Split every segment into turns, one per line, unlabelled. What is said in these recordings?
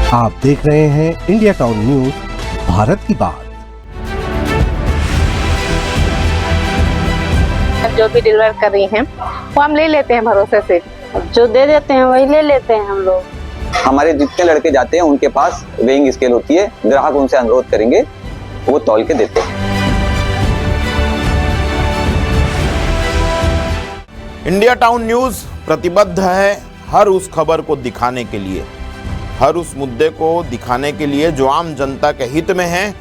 आप देख रहे हैं इंडिया टाउन न्यूज भारत की बात।
जो भी डिलीवर कर रही हैं वो हम ले लेते हैं भरोसे से,
जो दे देते हैं वही ले लेते हैं हम लोग।
हमारे जितने लड़के जाते हैं उनके पास वेइंग स्केल होती है, ग्राहक उनसे अनुरोध करेंगे वो तौल के देते हैं।
इंडिया टाउन न्यूज प्रतिबद्ध है हर उस खबर को दिखाने के लिए, हर उस मुद्दे को दिखाने के लिए जो आम जनता के हित में है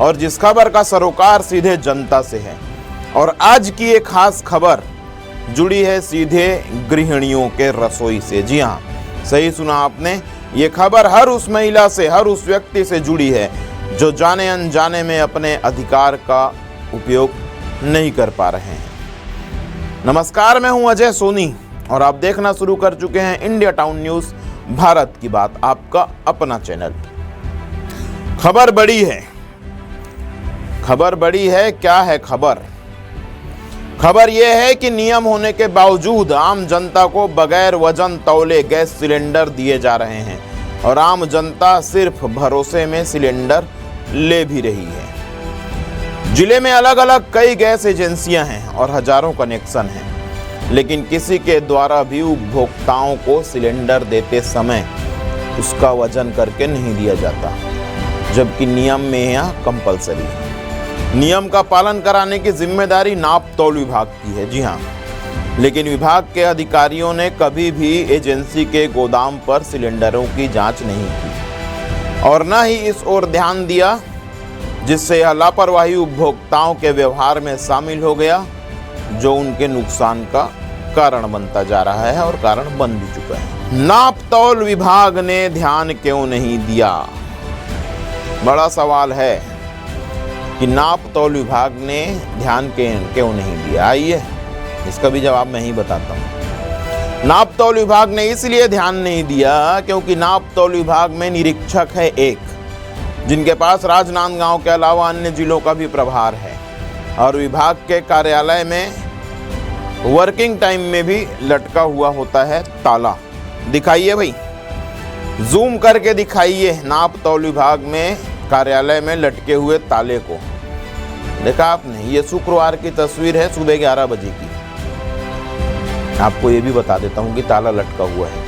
और जिस खबर का सरोकार सीधे जनता से है। और आज की एक खास खबर जुड़ी है सीधे गृहिणियों के रसोई से। जी हाँ, सही सुना आपने, ये खबर हर उस महिला से, हर उस व्यक्ति से जुड़ी है जो जाने अनजाने में अपने अधिकार का उपयोग नहीं कर पा रहे हैं। नमस्कार, मैं हूं अजय सोनी और आप देखना शुरू कर चुके हैं इंडिया टाउन न्यूज भारत की बात, आपका अपना चैनल। खबर बड़ी है, खबर बड़ी है। क्या है खबर? खबर यह है कि नियम होने के बावजूद आम जनता को बगैर वजन तौले गैस सिलेंडर दिए जा रहे हैं और आम जनता सिर्फ भरोसे में सिलेंडर ले भी रही है। जिले में अलग अलग कई गैस एजेंसियां हैं और हजारों कनेक्शन हैं, लेकिन किसी के द्वारा भी उपभोक्ताओं को सिलेंडर देते समय उसका वजन करके नहीं दिया जाता, जबकि नियम में यह कंपलसरी है। नियम का पालन कराने की जिम्मेदारी नाप तौल विभाग की है। जी हाँ, लेकिन विभाग के अधिकारियों ने कभी भी एजेंसी के गोदाम पर सिलेंडरों की जांच नहीं की और न ही इस ओर ध्यान दिया, जिससे यह लापरवाही उपभोक्ताओं के व्यवहार में शामिल हो गया, जो उनके नुकसान का कारण बनता जा रहा है और कारण बन भी चुका है। नाप तौल विभाग ने ध्यान क्यों नहीं दिया? बड़ा सवाल है कि नाप तौल विभाग ने ध्यान क्यों नहीं दिया। आइए इसका भी जवाब मैं ही बताता हूँ। नाप तौल विभाग ने इसलिए ध्यान नहीं दिया क्योंकि नाप तौल विभाग में निरीक्षक है एक, जिनके पास राजनांदगांव के अलावा अन्य जिलों का भी प्रभार है और विभाग के कार्यालय में वर्किंग टाइम में भी लटका हुआ होता है ताला। दिखाइए भाई, जूम करके दिखाइए नाप तौल विभाग में कार्यालय में लटके हुए ताले को। देखा आपने? ये शुक्रवार की तस्वीर है, सुबह 11 बजे की। आपको ये भी बता देता हूं कि ताला लटका हुआ है।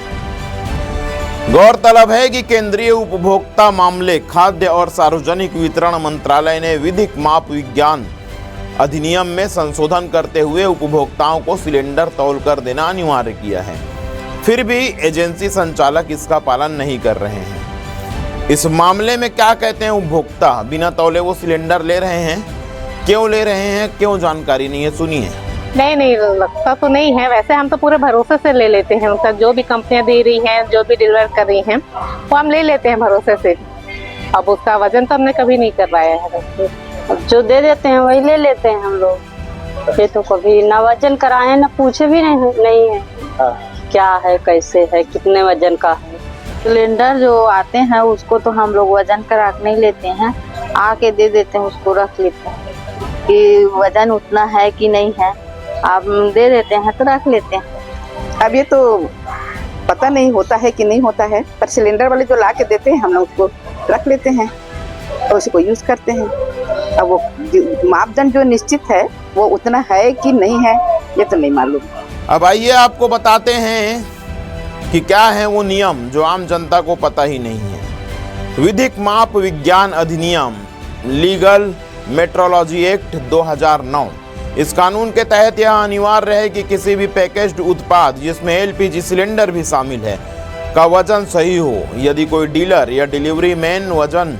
गौरतलब है कि केंद्रीय उपभोक्ता मामले, खाद्य और सार्वजनिक वितरण मंत्रालय ने विधिक माप विज्ञान अधिनियम में संशोधन करते हुए उपभोक्ताओं को सिलेंडर तौल कर देना अनिवार्य किया है। फिर भी एजेंसी संचालक इसका पालन नहीं कर रहे हैं। इस मामले में क्या कहते हैं उपभोक्ता? बिना तौले वो सिलेंडर ले रहे हैं, क्यों ले रहे हैं, क्यों जानकारी नहीं है, सुनिए।
नहीं लगता तो नहीं है। वैसे हम तो पूरे भरोसे से ले लेते हैं, उनका जो भी कंपनियां दे रही हैं, जो भी डिलीवर कर रही हैं वो हम ले लेते हैं भरोसे से। अब उसका वजन तो हमने कभी नहीं करवाया है।
जो दे देते हैं वही ले लेते हैं हम लोग। ये तो कभी ना वजन कराए ना पूछे भी नहीं है क्या है, कैसे है, कितने वजन का है। सिलेंडर जो आते हैं उसको तो हम लोग वजन करा नहीं लेते हैं, आके दे देते हैं, उसको रख लेते हैं कि वजन उतना है कि नहीं है। आप दे देते हैं तो रख लेते हैं।
अब ये तो पता नहीं होता है कि नहीं होता है, पर सिलेंडर वाले जो ला के देते हैं हम लोग उसको रख लेते हैं और उसी को यूज करते हैं। अब वो मापदंड जो निश्चित है वो उतना है कि नहीं है ये तो नहीं मालूम।
अब आइए आपको बताते हैं कि क्या है वो नियम जो आम जनता को पता ही नहीं है। विधिक माप विज्ञान अधिनियम, लीगल मेट्रोलॉजी एक्ट 2009, इस कानून के तहत यह अनिवार्य है कि किसी भी पैकेज्ड उत्पाद जिसमें एलपीजी सिलेंडर भी शामिल है का वजन सही हो। यदि कोई डीलर या डिलीवरी मैन वजन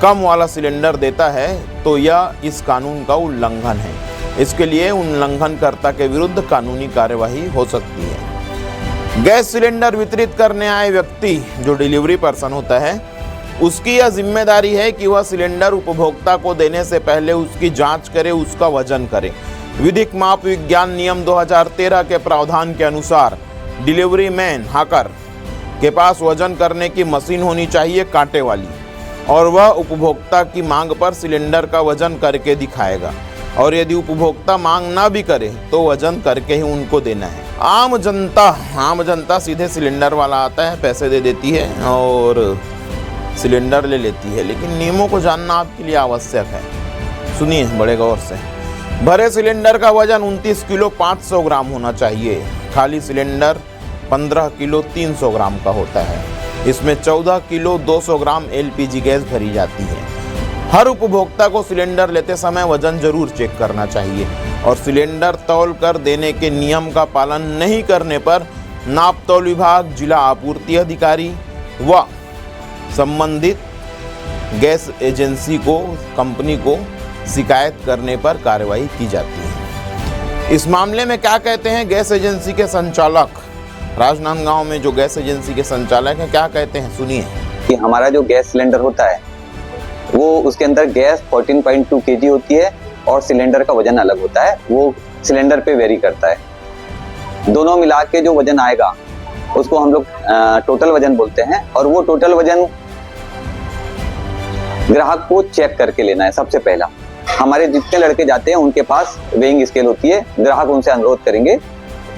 कम वाला सिलेंडर देता है तो यह इस कानून का उल्लंघन है। इसके लिए उल्लंघनकर्ता के विरुद्ध कानूनी कार्यवाही हो सकती है। गैस सिलेंडर वितरित करने आए व्यक्ति जो डिलीवरी पर्सन होता है, उसकी यह जिम्मेदारी है कि वह सिलेंडर उपभोक्ता को देने से पहले उसकी जांच करे, उसका वजन करे। विधिक माप विज्ञान नियम 2013 के प्रावधान के अनुसार डिलीवरी मैन हाकर के पास वजन करने की मशीन होनी चाहिए, कांटे वाली, और वह उपभोक्ता की मांग पर सिलेंडर का वजन करके दिखाएगा और यदि उपभोक्ता मांग ना भी करे तो वजन करके ही उनको देना है। आम जनता सीधे सिलेंडर वाला आता है, पैसे दे देती है और सिलेंडर ले लेती है, लेकिन नियमों को जानना आपके लिए आवश्यक है। सुनिए बड़े गौर से। भरे सिलेंडर का वजन 29 किलो 500 ग्राम होना चाहिए। खाली सिलेंडर 15 किलो 300 ग्राम का होता है। इसमें 14 किलो 200 ग्राम एलपीजी गैस भरी जाती है। हर उपभोक्ता को सिलेंडर लेते समय वजन जरूर चेक करना चाहिए और सिलेंडर तौल कर देने के नियम का पालन नहीं करने पर नाप तौल विभाग, जिला आपूर्ति अधिकारी व संबंधित गैस एजेंसी को, कंपनी को शिकायत करने पर कार्रवाई की जाती है। इस मामले में क्या कहते हैं गैस एजेंसी के संचालक? राजनांदगांव में जो गैस एजेंसी के संचालक हैं क्या कहते हैं, सुनिए।
कि हमारा जो गैस सिलेंडर होता है वो उसके अंदर गैस 14.2 kg होती है और सिलेंडर का वजन अलग होता है, वो सिलेंडर पे वेरी करता है। दोनों मिला के जो वजन आएगा उसको हम लोग टोटल वजन बोलते हैं और वो टोटल वजन ग्राहक को चेक करके लेना है। सबसे पहला हमारे जितने लड़के जाते हैं उनके पास वेइंग स्केल होती है, ग्राहक उनसे अनुरोध करेंगे,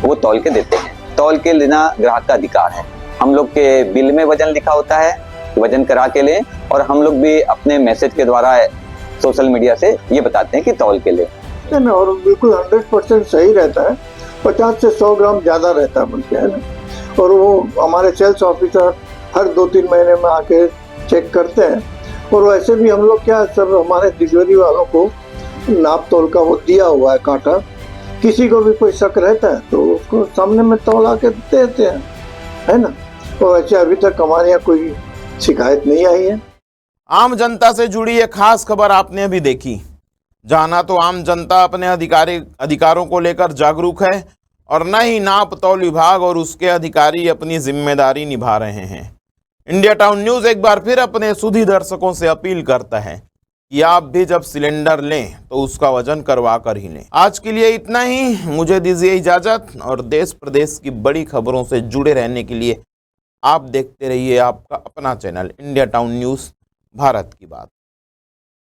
वो तौल के देते हैं। तौल के लेना ग्राहक का अधिकार है। हम लोग के बिल में वजन लिखा होता है, वजन करा के लें, और हम लोग भी अपने मैसेज के द्वारा सोशल मीडिया से ये बताते हैं कि तौल के लें।
और बिल्कुल 100% सही रहता है। 50 से 100 ग्राम ज्यादा रहता है बोलते हैं ना, और वो हमारे सेल्स ऑफिसर हर 2-3 महीने में आके चेक करते हैं। और वैसे भी हम लोग क्या सब हमारे डिलीवरी वालों को नाप तोल का वो दिया हुआ है कांटा, किसी को भी कोई शक रहता है तो उसको सामने में तौला के देते हैं, है ना। और वैसे अभी तक हमारे यहाँ कोई शिकायत नहीं आई है।
आम जनता से जुड़ी एक खास खबर आपने अभी देखी, जहां ना तो आम जनता अपने अधिकारों को लेकर जागरूक है और न ही नाप तौल विभाग और उसके अधिकारी अपनी जिम्मेदारी निभा रहे हैं। इंडिया टाउन न्यूज एक बार फिर अपने सुधी दर्शकों से अपील करता है कि आप भी जब सिलेंडर लें तो उसका वजन करवा कर ही लें। आज के लिए इतना ही, मुझे दीजिए इजाजत, और देश प्रदेश की बड़ी खबरों से जुड़े रहने के लिए आप देखते रहिए आपका अपना channel India town news, Bharat की बात।